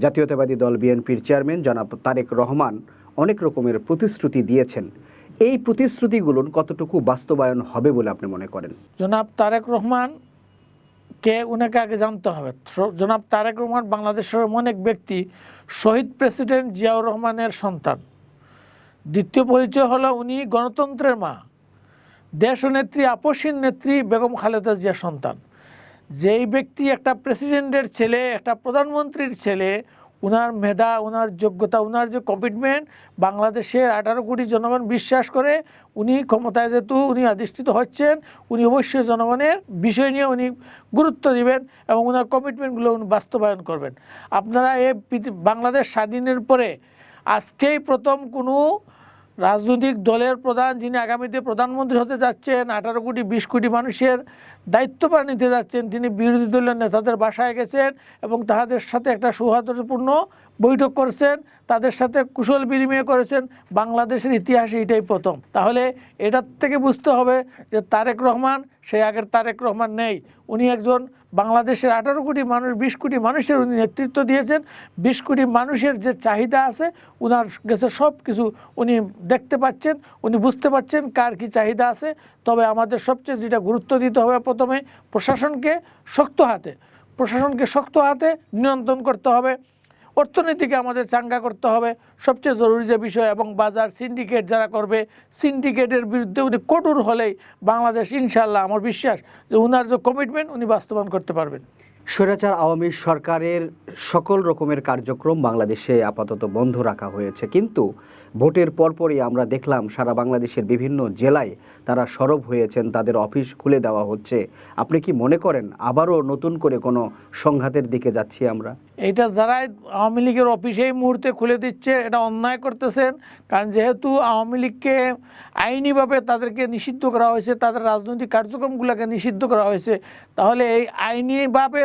জাতীয়তাবাদী দল বিএনপির চেয়ারম্যান জনাব তারেক রহমান অনেক রকমের প্রতিশ্রুতি দিয়েছেন। এই প্রতিশ্রুতিগুলো কতটুকু বাস্তবায়ন হবে বলে আপনি মনে করেন? জনাব তারেক রহমান কে উনাকে আগে জানতে হবে। জনাব তারেক রহমান বাংলাদেশের এমন এক ব্যক্তি, শহীদ প্রেসিডেন্ট জিয়াউর রহমানের সন্তান। দ্বিতীয় পরিচয় হলো উনি গণতন্ত্রের মা, দেশনেত্রী আপসীন নেত্রী বেগম খালেদা জিয়ার সন্তান। যেই ব্যক্তি একটা প্রেসিডেন্টের ছেলে, একটা প্রধানমন্ত্রীর ছেলে, উনার মেধা, উনার যোগ্যতা, উনার যে কমিটমেন্ট, বাংলাদেশের 18 কোটি জনগণ বিশ্বাস করে উনি ক্ষমতায় যেহেতু উনি অধিষ্ঠিত হচ্ছেন, উনি অবশ্যই জনগণের বিষয় নিয়ে উনি গুরুত্ব দিবেন এবং উনার কমিটমেন্টগুলো উনি বাস্তবায়ন করবেন। আপনারা বাংলাদেশ স্বাধীনের পরে আজকেই প্রথম কোনো রাজনৈতিক দলের প্রধান যিনি আগামীতে প্রধানমন্ত্রী হতে যাচ্ছেন, 18 কোটি 20 কোটি মানুষের দায়িত্বভার নিতে যাচ্ছেন, তিনি বিরোধী দলের নেতাদের বাসায় গেছেন এবং তাদের সাথে একটা সৌহার্দ্যপূর্ণ বৈঠক করেছেন, তাদের সাথে কুশল বিনিময় করেছেন। বাংলাদেশের ইতিহাসে এটাই প্রথম। তাহলে এটার থেকে বুঝতে হবে যে তারেক রহমান সেই আগের তারেক রহমান নেই। উনি একজন বাংলাদেশের 18 কোটি মানুষ, 20 কোটি মানুষের উনি নেতৃত্ব দিয়েছেন। 20 কোটি মানুষের যে চাহিদা আছে উনার কাছে সব কিছু উনি দেখতে পাচ্ছেন, উনি বুঝতে পাচ্ছেন কার কী চাহিদা আছে। তবে আমাদের সবচেয়ে যেটা গুরুত্ব দিতে হবে, প্রথমে প্রশাসনকে শক্ত হাতে নিয়ন্ত্রণ করতে হবে, অর্থনীতিকে আমাদের চাঙ্গা করতে হবে সবচেয়ে জরুরি যে বিষয়, এবং বাজার সিন্ডিকেট যারা করবে, সিন্ডিকেটের বিরুদ্ধে উনি কঠোর হলেই বাংলাদেশ ইনশাআল্লাহ আমার বিশ্বাস যে উনার যে কমিটমেন্ট উনি বাস্তবায়ন করতে পারবেন। স্বৈরাচার আওয়ামী সরকারের সকল রকমের কার্যক্রম বাংলাদেশে আপাতত বন্ধ রাখা হয়েছে, কিন্তু ভোটের পরপরই আমরা দেখলাম সারা বাংলাদেশের বিভিন্ন জেলায় তারা সরব হয়েছেন, তাদের অফিস খুলে দেওয়া হচ্ছে। আপনি কি মনে করেন আবারও নতুন করে কোনো সংঘাতের দিকে যাচ্ছি আমরা? এইটা যারা আওয়ামী লীগের অফিস এই মুহূর্তে খুলে দিচ্ছে এটা অন্যায় করতেছেন। কারণ যেহেতু আওয়ামী লীগকে আইনিভাবে তাদেরকে নিষিদ্ধ করা হয়েছে, তাদের রাজনৈতিক কার্যক্রমগুলোকে নিষিদ্ধ করা হয়েছে, তাহলে এই আইনিভাবে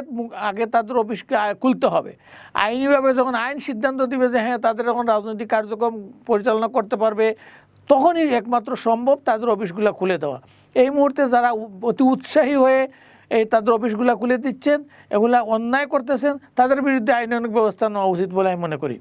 আগে তাদের অফিসকে খুলতে হবে। আইনিভাবে যখন আইন সিদ্ধান্ত দিবে যে হ্যাঁ তাদের এখন রাজনৈতিক কার্যক্রম পরিচালনা করতে পারবে, তখনই একমাত্র সম্ভব তাদের অফিসগুলো খুলে দেওয়া। এই মুহূর্তে যারা অতি উৎসাহী হয়ে তাদের অফিসগুলো খুলে দিচ্ছেন, এগুলা অন্যায় করতেছেন, তাদের বিরুদ্ধে আইনানুগ ব্যবস্থা নেওয়া উচিত বলে আমি মনে করি।